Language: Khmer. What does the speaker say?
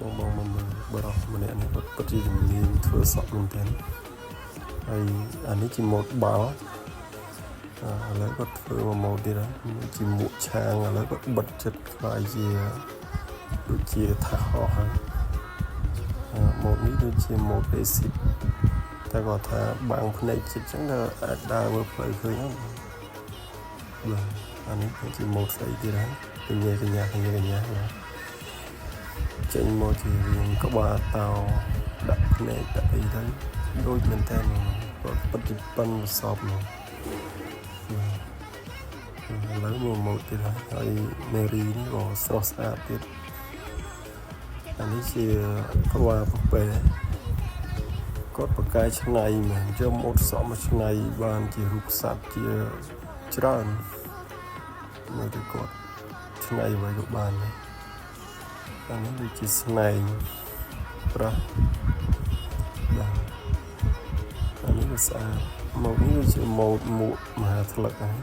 បងមកបរោះម្នាក់នេះគាត់ពិតជាជំនាញធ្វើសក់មែនទែនហើយអានេះជាម៉ូតបាល់ឥឡូវគាត់ធ្វើមួយម៉ូតទៀតហើយជាមួកឆាងឥឡូវគាត់បិទចិត្តខ្លាយជាដូចជាថាហោះហើយម៉ូតនេះដូចជាម៉ូត basic តែគាត់ថាបាំងភ្នែកចិត្តចឹងទៅអាចដើរមើលផ្លូវឃើញហ្នឹងបាទអានេះគឺជាម៉ូតស្អីទៀតហើយកញ្ញាចេញមកជារាងក្បាលតោដាក់ភ្នែកដាក់អីទៅដូចមែនតើគាត់ពិតជាប៉ិនប្រសពមកឥឡូវមកម៉ូតទៀតហើយមេរីនេះក៏ស្រស់ស្អាតទៀតអានេះជាក្បាលពពែគាត់បកកាយឆ្នៃមែនយកម៉ូតសក់មកឆ្នៃបានជារូបសត្វជាច្រើនមើលទៅគាត់ឆ្នៃអ្វីក៏បានដែរអានេះដូចជាស្នែងប្រាស់បាទអានេះវាស្អាតម៉ូតនេះវាជាម៉ូតមួកមហាថ្លឹកហ្នឹង